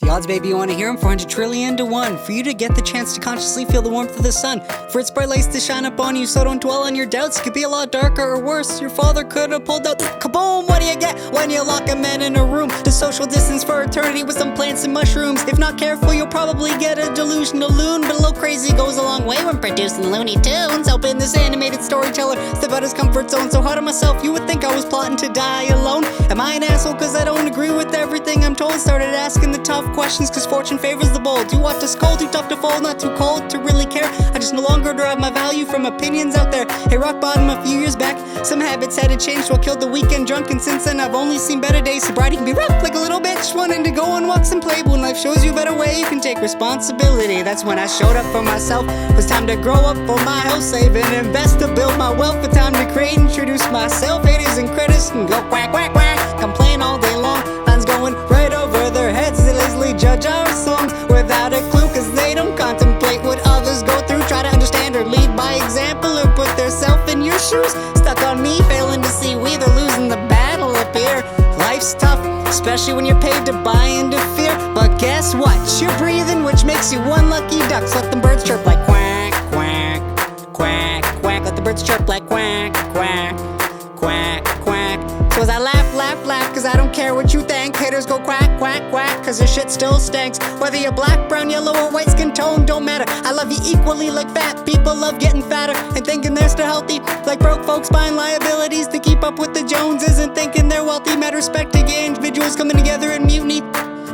The odds, baby, you want to hear them? 400 trillion to 1 for you to get the chance to consciously feel the warmth of the sun, for its bright lights to shine up on you. So don't dwell on your doubts, it could be a lot darker or worse. Your father could have pulled out kaboom. What do you get when you lock a man in a room to social distance for eternity with some plants and mushrooms? If not careful, you'll probably get a delusional loon, but a little crazy goes a long way when producing Looney Tunes. Helping this animated storyteller step out his comfort zone. So hard on myself, you would think I was plotting to die alone. Am I an asshole cause I don't agree with everything I'm told? Started asking the tough questions cause fortune favors the bold. Too hot to scold, too tough to fold, not too cold to really care. I just no longer derive my value from opinions out there. Hey, rock bottom a few years back, some habits had to change, so I killed the weekend drunk, and since then I've only seen better days. Sobriety can be rough like a little bitch wanting to go on walks and play, but when life shows you a better way, you can take responsibility. That's when I showed up for myself. It was time to grow up for my health, save and invest to build my wealth. For time to create, introduce myself. Haters and critics can go quack, quack, quack, complain all day long. Lines going right over their heads, they lazily judge our songs without a clue, cause they don't contemplate what others go through. Try to understand or lead by example, or put their self in your shoes. Stuck on me, failing to see we they're losing the battle up here. Life's tough, especially when you're paid to buy into fear. But guess what? You're breathing, which makes you one lucky duck. So let them birds chirp like quack, quack, quack, quack. Let the birds chirp like quack, quack, quack, quack. So as I laugh, laugh, laugh, cause I don't care what you think. Haters go quack, quack, quack, cause your shit still stinks. Whether you're black, brown, yellow, or white skin tone, don't matter. I love you equally like fat people love getting fatter and thinking they're still healthy. Like broke folks buying liabilities to keep up with the Joneses and thinking they're wealthy. Mad respect to gay individuals coming together in mutiny,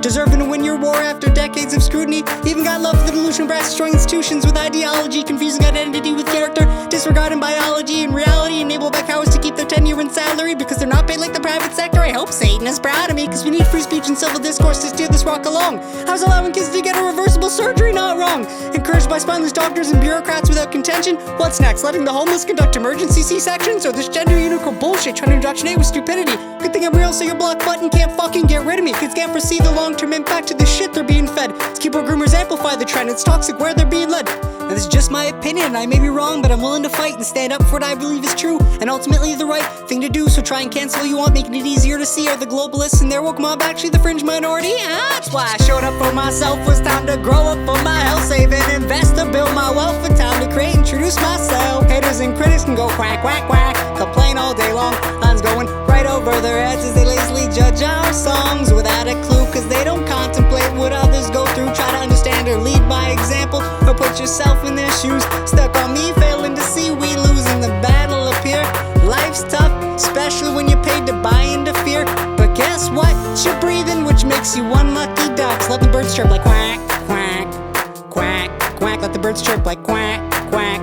deserving to win your war after decades of scrutiny. Even got love for the delusional brass destroying institutions with ideology, confusing identity with character, disregarding biology and reality, enabled by cowards to keep their tenure and salary because they're not paid like the private sector. I hope Satan is proud of me, cause we need free speech and civil discourse to steer this rock along. How's allowing kids to get a reversible surgery not wrong? Encouraged by spineless doctors and bureaucrats without contention. What's next? Letting the homeless conduct emergency C-sections? Or this gender unicorn bullshit trying to indoctrinate with stupidity? Good thing I'm real, so your block button can't fucking get rid of me. Kids can't foresee the long-term impact of the shit they're being fed. Let's keep our groomers amplify the trend. It's toxic where they're being led. Now this is just my opinion, I may be wrong, but I'm willing to fight and stand up for what I believe is true and ultimately the right thing to do. So try and cancel what you want, making it easier to see. Are the globalists and their woke mob actually the fringe minority? That's why I showed up for myself. Was time to grow up for my health, save and invest to build my wealth. For time to create, introduce myself. Haters and critics can go quack, quack, quack, complain all day long. Lines going right over their heads as they lazily judge our songs without a clue, cause they don't contemplate what others go through. Try to understand or lead by example, or put yourself in their shoes. Stuck on me, failing to see we losing the battle up here. Life's tough, especially when you're paid to buy into fear. But guess what? You're breathing, which makes you one lucky duck. So let the birds chirp like quack, quack, quack, quack. Let the birds chirp like quack, quack,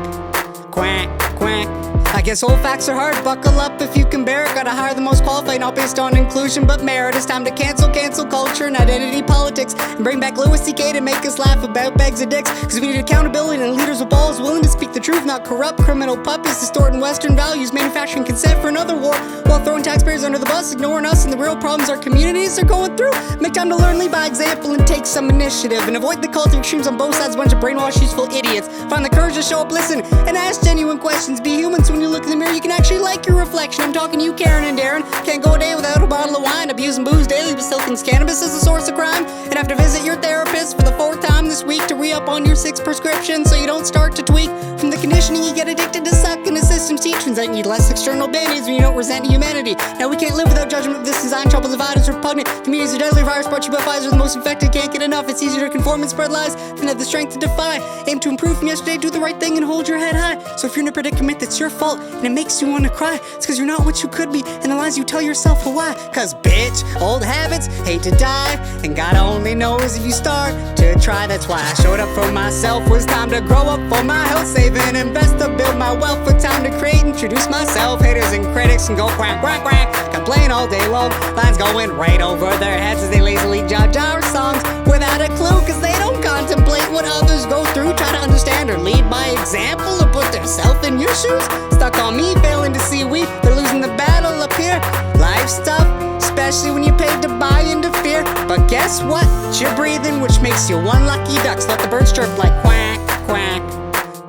quack, quack. I guess old facts are hard, buckle up if you can bear it. Gotta hire the most qualified, not based on inclusion but merit. It's time to cancel culture and identity politics, and bring back Louis C.K. to make us laugh about bags of dicks. Cause we need accountability and leaders with balls willing to speak the truth, not corrupt criminal puppets distorting Western values, manufacturing consent for another war while throwing taxpayers under the bus, ignoring us and the real problems our communities are going through. Make time to learn, lead by example, and take some initiative, and avoid the cult of extremes on both sides. A bunch of brainwashed, useful idiots. Find the courage to show up, listen, and ask genuine questions. Be human, so when you look in the mirror you can actually like your reflection. I'm talking to you, Karen and Darren. Can't go a day without a bottle of wine. Abusing booze daily, but still thinks cannabis is a source of crime. And have to visit your therapist for the 4th time this week to re-up on your 6th prescription, so you don't start to tweak from the conditioning you get addicted to suck in the system's teachings that need less external band-aids when you don't resent humanity. Now we can't live without judgment of this design. Trouble divided is repugnant. The media's a deadly virus brought to you by Pfizer. The most infected can't get enough. It's easier to conform and spread lies than have the strength to defy. Aim to improve from yesterday, do the right thing and hold your head high. So if you're in a predicament that's your fault and it makes you want to cry, it's cause you're not what you could be, and the lies you tell yourself are why. Cause bitch, old habits hate to die, and God only knows if you start to try. That's why I showed up for myself. Was time to grow up for my health, save and invest to build my wealth. For time to create, introduce myself. Haters and critics can go quack, quack, quack, complain all day long. Lines going right over their heads as they lazily judge our songs without a clue, cause they don't contemplate what others go through. Try to understand or lead by example, or put themselves in your shoes. Stuck on me, failing to see they're losing the battle up here. Life's tough, especially when you're paid to buy into fear. But guess what? You're breathing, which makes you one lucky duck. So let the birds chirp like quack, quack,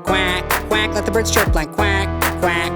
quack, quack. Let the birds chirp like quack, quack,